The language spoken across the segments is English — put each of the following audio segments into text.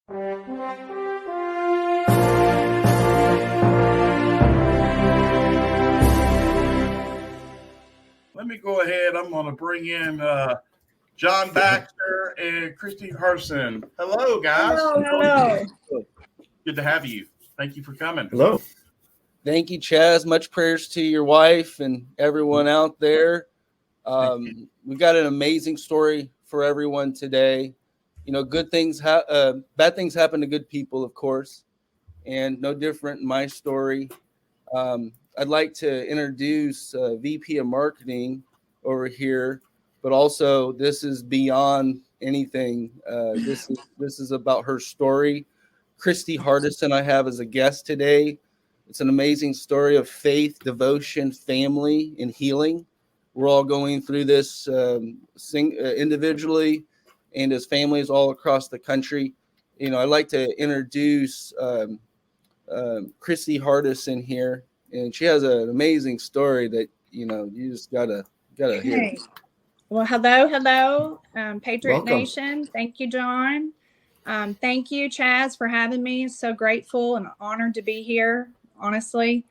Let me go ahead. I'm going to bring in John Baxter and Christy Harson. Hello, guys. Hello. Good to have you. Thank you for coming. Hello. Thank you, Chaz. Much prayers to your wife and everyone out there. We've got an amazing story for everyone today. You know, bad things happen to good people, of course, and no different in my story. I'd like to introduce VP of Marketing over here, but also this is beyond anything. This is about her story. Christy Hardison I have as a guest today. It's an amazing story of faith, devotion, family, and healing. We're all going through this individually and as families all across the country. You know, I'd like to introduce Christy Hardison here, and she has an amazing story that, you know, you just gotta hear. Well, hello, Patriot Welcome. Nation. Thank you, John. Thank you, Chaz, for having me. So grateful and honored to be here. Honestly,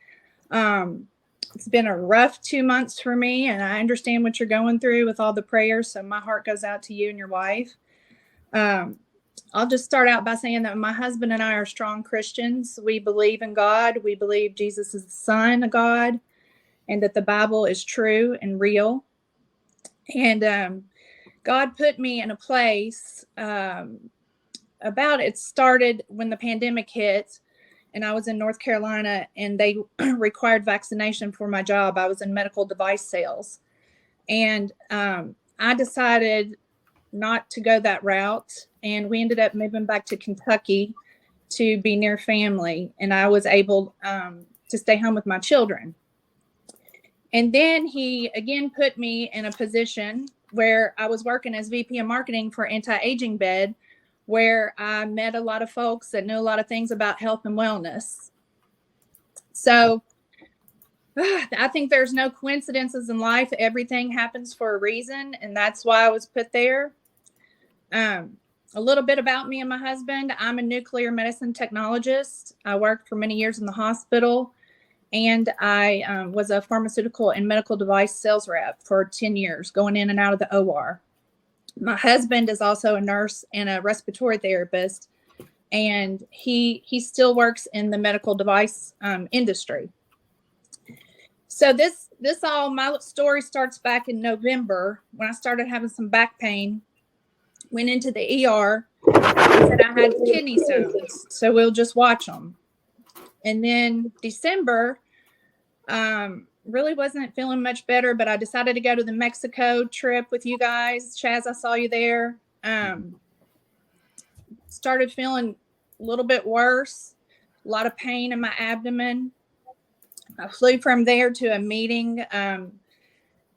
it's been a rough 2 months for me, and I understand what you're going through with all the prayers. So my heart goes out to you and your wife. I'll just start out by saying that my husband and I are strong Christians. We believe in God. We believe Jesus is the Son of God, and that the Bible is true and real. And God put me in a place. It started when the pandemic hit. And I was in North Carolina, and they required vaccination for my job. I was in medical device sales. And I decided not to go that route. And we ended up moving back to Kentucky to be near family. And I was able to stay home with my children. And then he again put me in a position where I was working as VP of Marketing for Anti-Aging Bed, where I met a lot of folks that knew a lot of things about health and wellness. So I think there's no coincidences in life. Everything happens for a reason, and that's why I was put there. A little bit about me and my husband. I'm a nuclear medicine technologist. I worked for many years in the hospital, and I was a pharmaceutical and medical device sales rep for 10 years, going in and out of the OR. My husband is also a nurse and a respiratory therapist, and he still works in the medical device industry. So my story starts back in November when I started having some back pain. Went into the ER. They said I had kidney stones, so we'll just watch them. And then December, really wasn't feeling much better, but I decided to go to the Mexico trip with you guys. Chaz, I saw you there. Started feeling a little bit worse, a lot of pain in my abdomen. I flew from there to a meeting out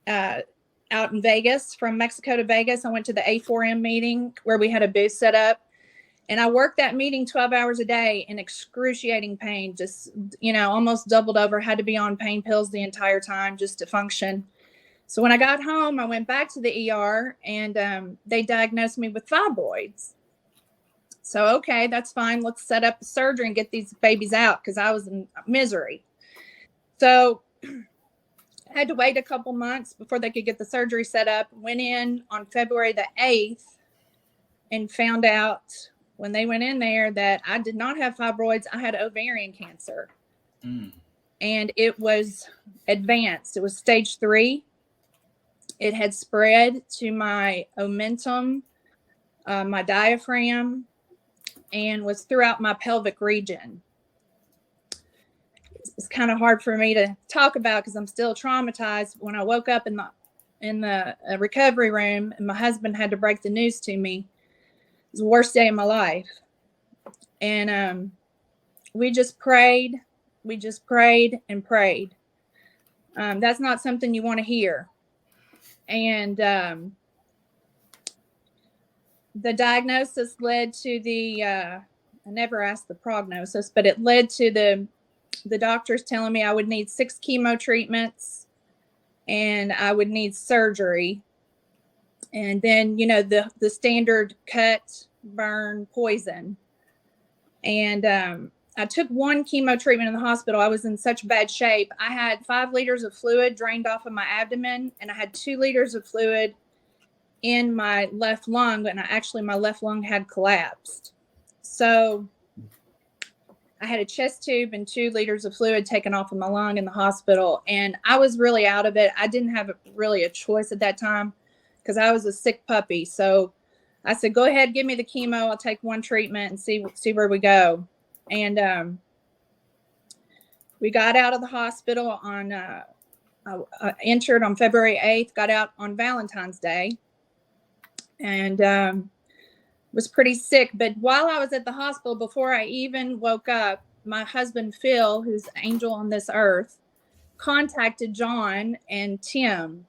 in Vegas. From Mexico to Vegas, I went to the A4M meeting where we had a booth set up. And I worked that meeting 12 hours a day in excruciating pain, just, almost doubled over, had to be on pain pills the entire time just to function. So when I got home, I went back to the ER, and they diagnosed me with fibroids. So, okay, that's fine. Let's set up the surgery and get these babies out, because I was in misery. So I had to wait a couple months before they could get the surgery set up. Went in on February the 8th and found out when they went in there that I did not have fibroids. I had ovarian cancer. And it was advanced. It was stage 3. It had spread to my omentum, my diaphragm, and was throughout my pelvic region. It's kind of hard for me to talk about because I'm still traumatized. When I woke up in the recovery room, and my husband had to break the news to me, it was the worst day of my life. And we just prayed. We just prayed and prayed. That's not something you want to hear. And the diagnosis led to I never asked the prognosis, but it led to the doctors telling me I would need 6 chemo treatments and I would need surgery. And then, the standard cut, burn, poison. And I took one chemo treatment in the hospital. I was in such bad shape. I had 5 liters of fluid drained off of my abdomen, and I had 2 liters of fluid in my left lung, and my left lung had collapsed. So I had a chest tube and 2 liters of fluid taken off of my lung in the hospital, and I was really out of it. I didn't have really a choice at that time because I was a sick puppy. So I said, go ahead, give me the chemo. I'll take one treatment and see where we go. And we got out of the hospital on entered on February 8th, got out on Valentine's Day, and was pretty sick. But while I was at the hospital, before I even woke up, my husband, Phil, who's angel on this earth, contacted John and Tim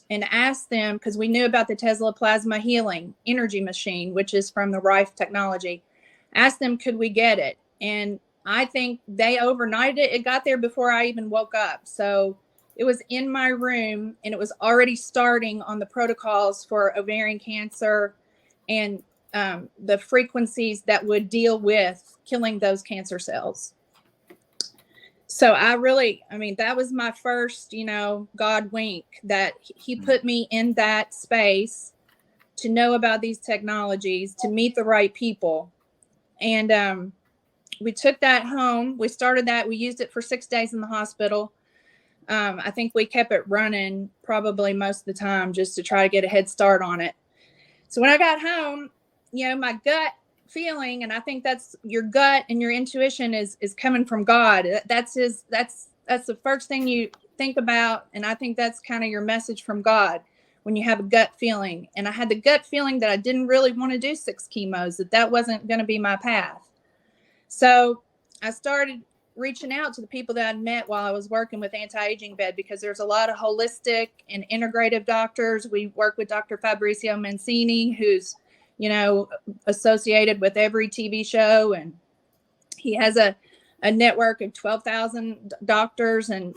and asked them, because we knew about the Tesla plasma healing energy machine, which is from the Rife technology, asked them, could we get it? And I think they overnighted it. It got there before I even woke up. So it was in my room, and it was already starting on the protocols for ovarian cancer and the frequencies that would deal with killing those cancer cells. So that was my first, God wink that he put me in that space to know about these technologies, to meet the right people. And we took that home. We started that. We used it for 6 days in the hospital. I think we kept it running probably most of the time just to try to get a head start on it. So when I got home, my gut feeling, and I think that's your gut and your intuition is coming from God. That's the first thing you think about. And I think that's kind of your message from God when you have a gut feeling. And I had the gut feeling that I didn't really want to do 6 chemos, that wasn't going to be my path. So I started reaching out to the people that I'd met while I was working with Anti-Aging Bed, because there's a lot of holistic and integrative doctors. We work with Dr. Fabrizio Mancini, who's, associated with every TV show. And he has a network of 12,000 doctors. And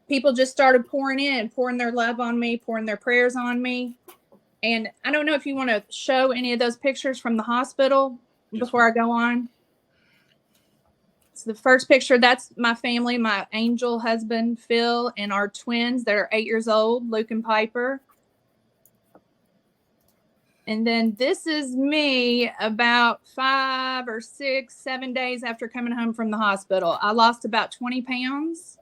people just started pouring their love on me, pouring their prayers on me. And I don't know if you want to show any of those pictures from the hospital before I go on. So the first picture, that's my family, my angel husband, Phil, and our twins that are 8 years old, Luke and Piper. And then this is me about 5 or 6, 7 days after coming home from the hospital. I lost about 20 pounds.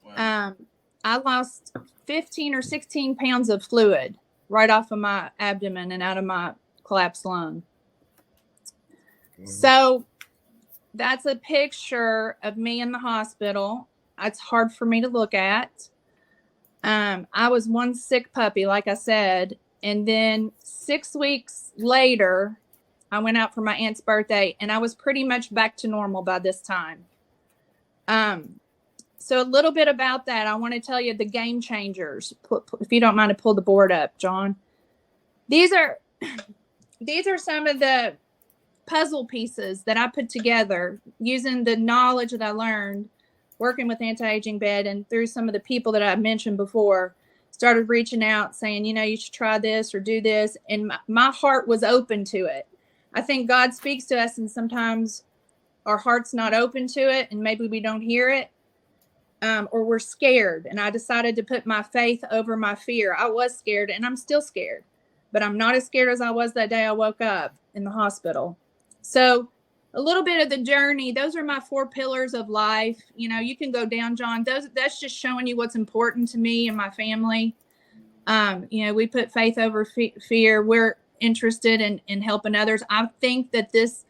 Wow. I lost 15 or 16 pounds of fluid right off of my abdomen and out of my collapsed lung. So that's a picture of me in the hospital. It's hard for me to look at. I was one sick puppy, like I said. And then 6 weeks later, I went out for my aunt's birthday, and I was pretty much back to normal by this time. So a little bit about that. I want to tell you the game changers. If you don't mind to pull the board up, John. These are some of the puzzle pieces that I put together using the knowledge that I learned working with Anti-Aging Bed, and through some of the people that I mentioned before, started reaching out saying, you should try this or do this. And my heart was open to it. I think God speaks to us, and sometimes our heart's not open to it, and maybe we don't hear it, or we're scared. And I decided to put my faith over my fear. I was scared, and I'm still scared, but I'm not as scared as I was that day I woke up in the hospital. So a little bit of the journey, those are my 4 pillars of life. You can go down, John. That's just showing you what's important to me and my family. We put faith over fear. We're interested in helping others. I think that this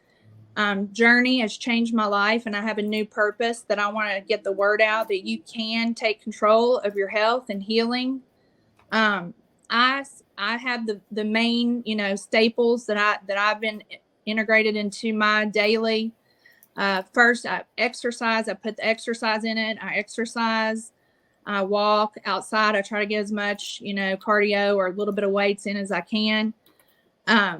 journey has changed my life, and I have a new purpose that I want to get the word out that you can take control of your health and healing. I have the main, staples that I've been integrated into my daily. First, I exercise. I put the exercise in it. I exercise. I walk outside. I try to get as much, cardio or a little bit of weights in as I can. I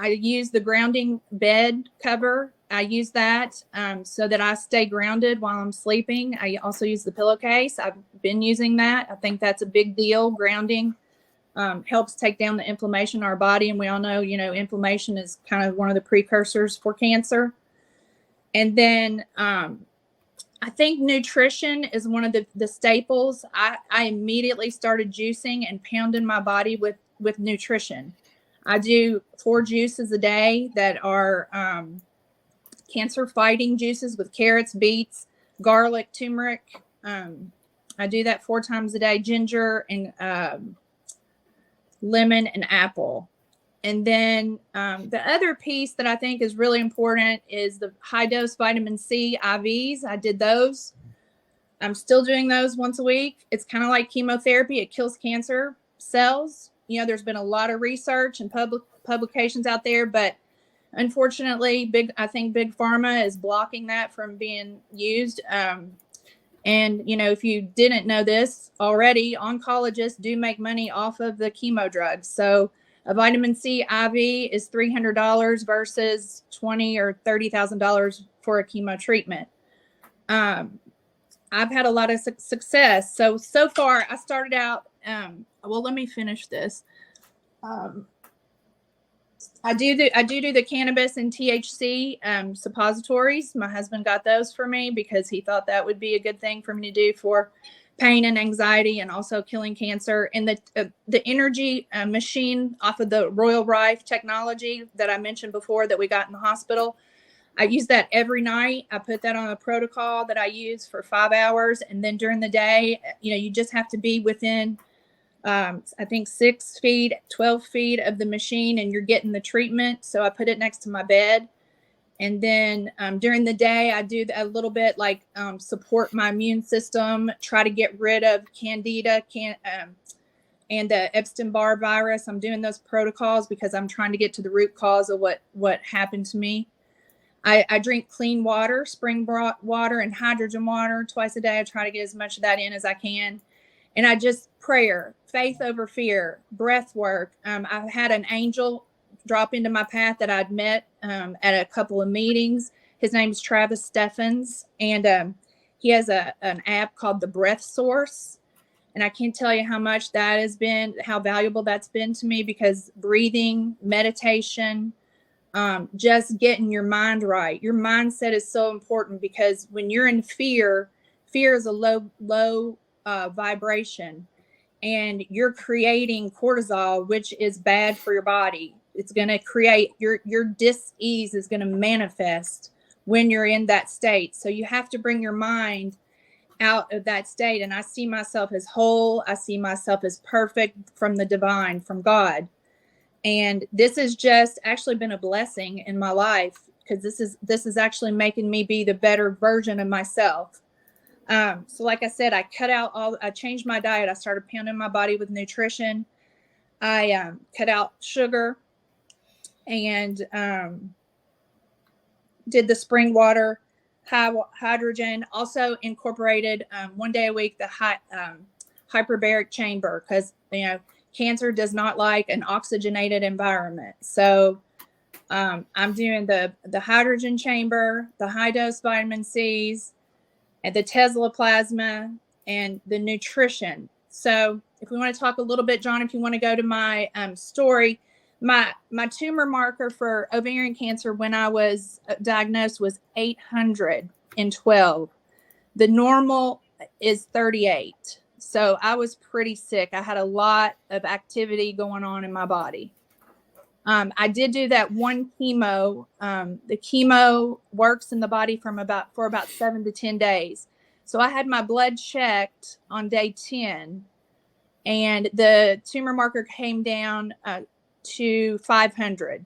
use the grounding bed cover. I use that so that I stay grounded while I'm sleeping. I also use the pillowcase. I've been using that. I think that's a big deal, grounding helps take down the inflammation in our body. And we all know, inflammation is kind of one of the precursors for cancer. And then I think nutrition is one of the staples. I immediately started juicing and pounding my body with nutrition. I do 4 juices a day that are cancer fighting juices with carrots, beets, garlic, turmeric. I do that 4 times a day, ginger and lemon and apple. And then the other piece that I think is really important is the high dose vitamin C IVs. I did those. I'm still doing those once a week. It's kind of like chemotherapy. It kills cancer cells. There's been a lot of research and publications out there, but unfortunately, I think big pharma is blocking that from being used. And, if you didn't know this already, oncologists do make money off of the chemo drugs. So a vitamin C IV is $300 versus $20,000 or $30,000 for a chemo treatment. I've had a lot of success. So far I started out, let me finish this. I do the cannabis and THC suppositories. My husband got those for me because he thought that would be a good thing for me to do for pain and anxiety and also killing cancer. And the energy machine off of the Royal Rife technology that I mentioned before that we got in the hospital, I use that every night. I put that on a protocol that I use for 5 hours. And then during the day, you just have to be within I think 6 feet, 12 feet of the machine, and you're getting the treatment. So I put it next to my bed. And then during the day, I do a little bit like support my immune system, try to get rid of candida and the Epstein-Barr virus. I'm doing those protocols because I'm trying to get to the root cause of what happened to me. I drink clean water, spring water and hydrogen water twice a day. I try to get as much of that in as I can. And I just prayer, faith over fear, breath work. I've had an angel drop into my path that I'd met at a couple of meetings. His name is Travis Steffens, and he has an app called The Breath Source. And I can't tell you how much that has been, how valuable that's been to me, because breathing, meditation, just getting your mind right. Your mindset is so important, because when you're in fear is a low vibration, and you're creating cortisol, which is bad for your body. It's going to create your dis-ease is going to manifest when you're in that state. So you have to bring your mind out of that state. And I see myself as whole. I see myself as perfect from the divine, from God. And this has just actually been a blessing in my life, because this is actually making me be the better version of myself. So like I said, I changed my diet. I started pounding my body with nutrition. I cut out sugar and did the spring water, hydrogen. Also incorporated 1 day a week the hyperbaric chamber, because cancer does not like an oxygenated environment. So I'm doing the hydrogen chamber, the high dose vitamin C's, and the Tesla plasma, and the nutrition. So if we want to talk a little bit, John, if you want to go to my story, my tumor marker for ovarian cancer when I was diagnosed was 812. The normal is 38. So I was pretty sick. I had a lot of activity going on in my body. I did do that one chemo. The chemo works in the body for about 7 to 10 days. So I had my blood checked on day 10, and the tumor marker came down to 500.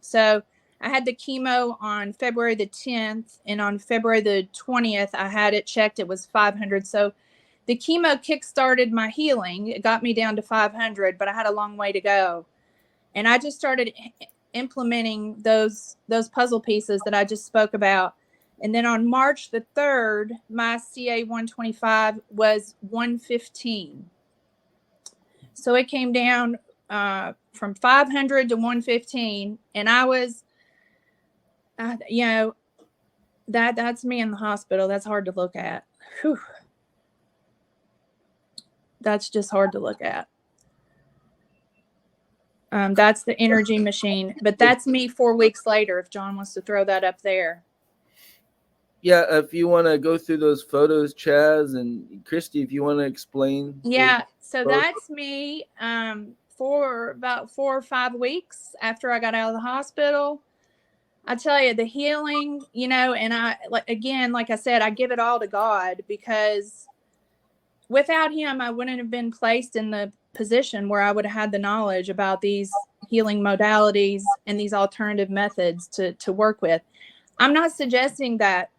So I had the chemo on February the 10th, and on February the 20th, I had it checked. It was 500. So the chemo kickstarted my healing. It got me down to 500, but I had a long way to go. And I just started implementing those puzzle pieces that I just spoke about. And then on March the 3rd, my CA 125 was 115. So it came down from 500 to 115. And I was, that's me in the hospital. That's hard to look at. Whew. That's just hard to look at. That's the energy machine. But that's me 4 weeks later, if John wants to throw that up there. Yeah, if you want to go through those photos, Chaz and Christy, if you want to explain. Yeah, so photos. that's me for about 4 or 5 weeks after I got out of the hospital. I tell you, the healing, and I, like I said, I give it all to God, because without him, I wouldn't have been placed in the position where I would have had the knowledge about these healing modalities and these alternative methods to work with. I'm not suggesting that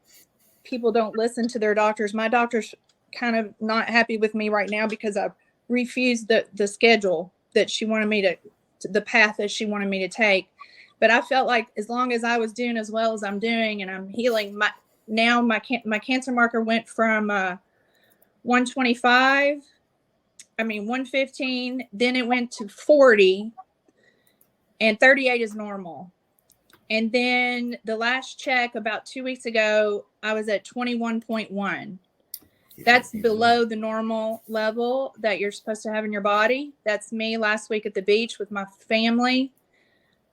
people don't listen to their doctors. My doctor's kind of not happy with me right now because I refused the schedule that she wanted me to the path that she wanted me to take. But I felt like as long as I was doing as well as I'm doing and I'm healing, my cancer marker went from 115, then it went to 40, and 38 is normal. And then the last check about 2 weeks ago, I was at 21.1. That's below the normal level that you're supposed to have in your body. That's me last week at the beach with my family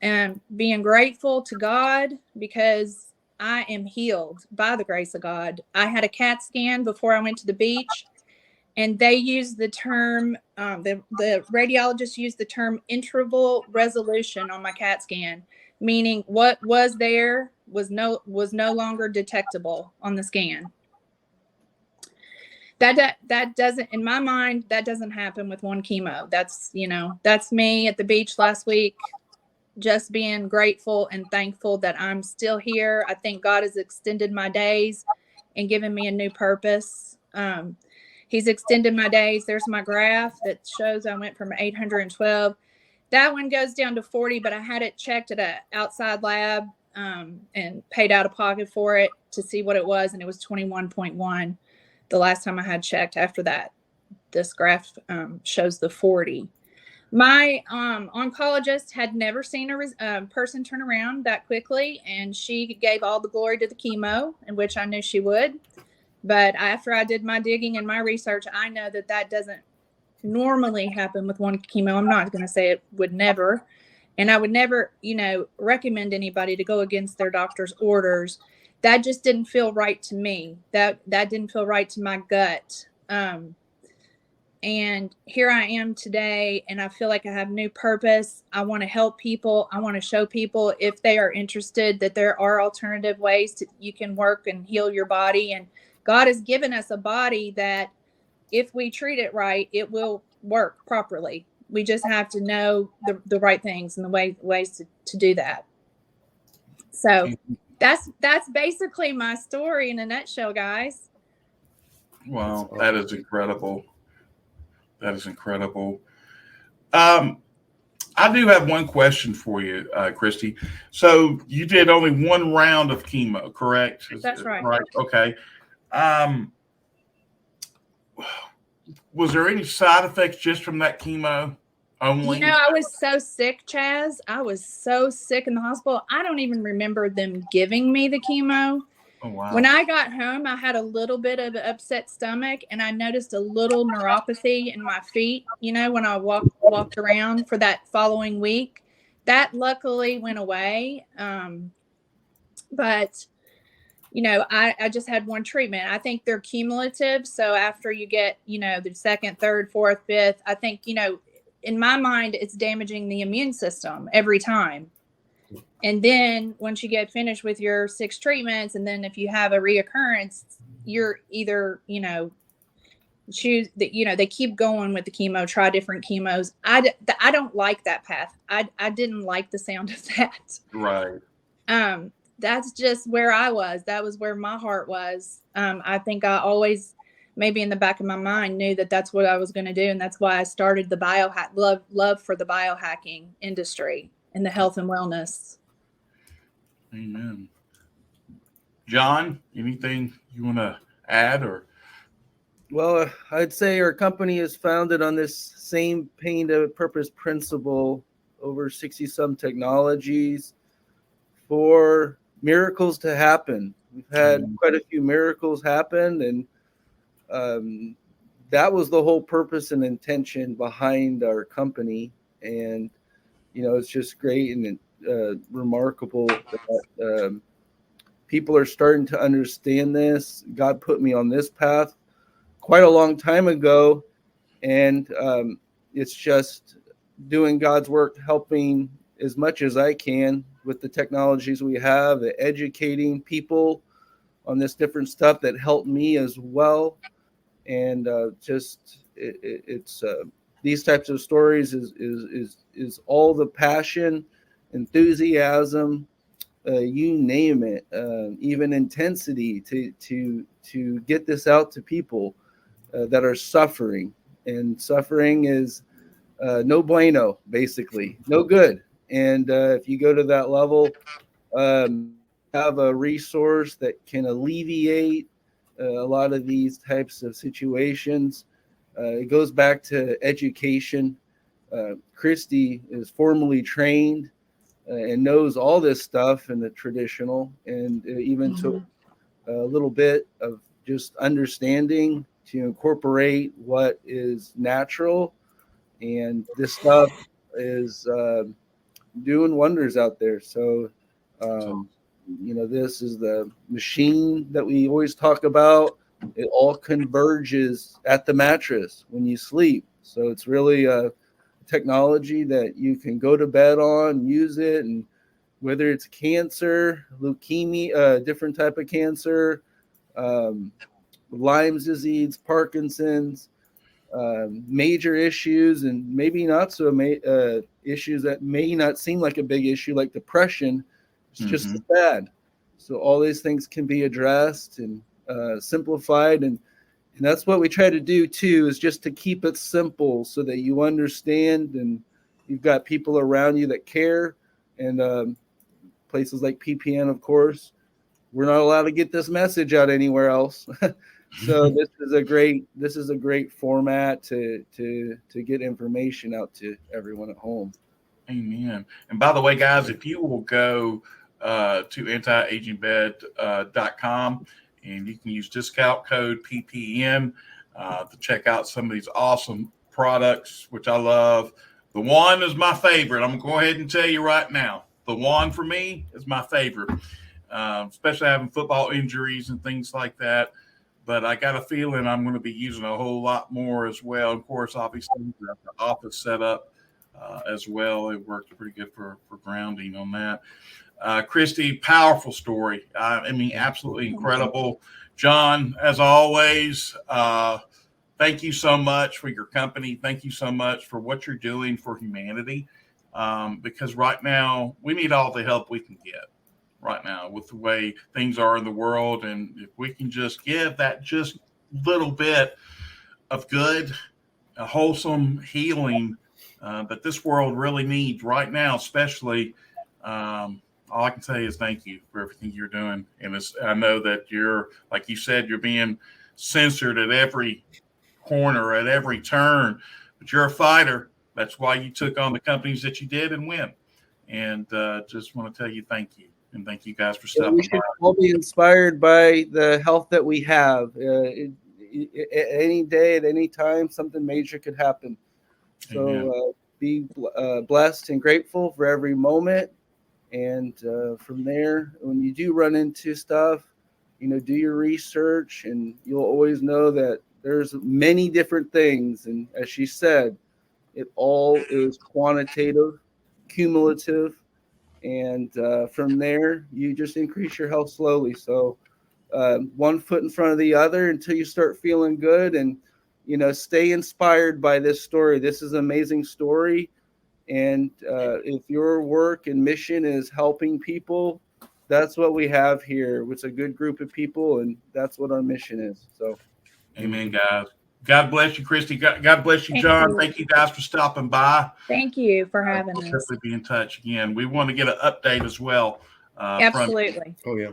and being grateful to God because I am healed by the grace of God. I had a CAT scan before I went to the beach, and they used the term, the radiologist used the term interval resolution on my CAT scan, meaning what was there was no longer detectable on the scan. That doesn't, in my mind, that doesn't happen with one chemo. That's me at the beach last week, just being grateful and thankful that I'm still here. I think God has extended my days and given me a new purpose. He's extended my days. There's my graph that shows I went from 812. That one goes down to 40, but I had it checked at an outside lab and paid out of pocket for it to see what it was, and it was 21.1 the last time I had checked. After that, this graph shows the 40. My oncologist had never seen a person turn around that quickly, and she gave all the glory to the chemo, in which I knew she would. But after I did my digging and my research, I know that doesn't normally happen with one chemo. I'm not going to say it would never. And I would never, recommend anybody to go against their doctor's orders. That just didn't feel right to me. That didn't feel right to my gut. And here I am today, and I feel like I have new purpose. I want to help people. I want to show people, if they are interested, that there are alternative ways you can work and heal your body. And God has given us a body that, if we treat it right, it will work properly. We just have to know the right things and the ways to do that. So that's basically my story in a nutshell, guys. Wow, that is incredible. That is incredible. I do have one question for you, Christy. So you did only one round of chemo, correct? That's right. Right. Okay. Was there any side effects just from that chemo only? I was so sick, Chaz. I was so sick in the hospital. I don't even remember them giving me the chemo. Oh, wow. When I got home, I had a little bit of an upset stomach, and I noticed a little neuropathy in my feet, when I walked around for that following week. That luckily went away. But I just had one treatment. I think they're cumulative. So after you get, the second, third, fourth, fifth, I think, in my mind, it's damaging the immune system every time. And then once you get finished with your 6 treatments, and then if you have a reoccurrence, you're either, choose that, they keep going with the chemo, try different chemos. I don't like that path. I didn't like the sound of that. Right. That's just where I was. That was where my heart was. I think I always, maybe in the back of my mind, knew that that's what I was going to do. And that's why I started the biohack, love for the biohacking industry and the health and wellness. Amen. John, anything you want to add? Or? Well, I'd say our company is founded on this same pain to purpose principle, over 60 some technologies for miracles to happen. We've had quite a few miracles happen, and that was the whole purpose and intention behind our company. And it's just great and remarkable that people are starting to understand this. God put me on this path quite a long time ago, and it's just doing God's work, helping as much as I can with the technologies we have, educating people on this different stuff that helped me as well. And it's these types of stories is all the passion, enthusiasm, you name it, even intensity to get this out to people that are suffering. And suffering is no bueno, basically, no good. And if you go to that level, have a resource that can alleviate a lot of these types of situations. It goes back to education. Christie is formally trained and knows all this stuff in the traditional, and even took a little bit of just understanding to incorporate what is natural. And this stuff is doing wonders out there. So, this is the machine that we always talk about. It all converges at the mattress when you sleep. So it's really a technology that you can go to bed on, use it, and whether it's cancer, leukemia, different type of cancer, Lyme's disease, Parkinson's, major issues, and maybe not so issues that may not seem like a big issue, like depression. It's just as bad. So all these things can be addressed and simplified, and that's what we try to do too, is just to keep it simple so that you understand, and you've got people around you that care. And places like PPN, of course, we're not allowed to get this message out anywhere else. So this is a great format to get information out to everyone at home. Amen. And by the way, guys, if you will go to antiagingbed.com, and you can use discount code PPN to check out some of these awesome products, which I love. The one is my favorite. I'm going to go ahead and tell you right now. The one for me is my favorite, especially having football injuries and things like that. But I got a feeling I'm going to be using a whole lot more as well. Of course, obviously, the office setup as well. It worked pretty good for grounding on that. Christie, powerful story. I mean, absolutely incredible. John, as always, thank you so much for your company. Thank you so much for what you're doing for humanity. Because right now, we need all the help we can get right now with the way things are in the world. And if we can just give that just little bit of good, a wholesome healing that this world really needs right now, especially, all I can say is thank you for everything you're doing. And I know that you're, like you said, you're being censored at every corner, at every turn, but you're a fighter. That's why you took on the companies that you did and win. And just want to tell you thank you. And thank you guys for stopping by. We should all be inspired by the health that we have. Any day, at any time, something major could happen. So be blessed and grateful for every moment. And from there, when you do run into stuff, do your research, and you'll always know that there's many different things. And as she said, it all is quantitative, cumulative. And from there, you just increase your health slowly. So one foot in front of the other until you start feeling good. And, stay inspired by this story. This is an amazing story. And if your work and mission is helping people, that's what we have here. It's a good group of people, and that's what our mission is. So, amen, guys. God bless you, Christie. God bless you, John. Thank you guys for stopping by. Thank you for having us. Definitely be in touch again. We want to get an update as well. Absolutely. Oh, yeah.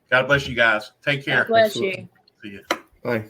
God bless you guys. Take care. God bless you. See you. Bye.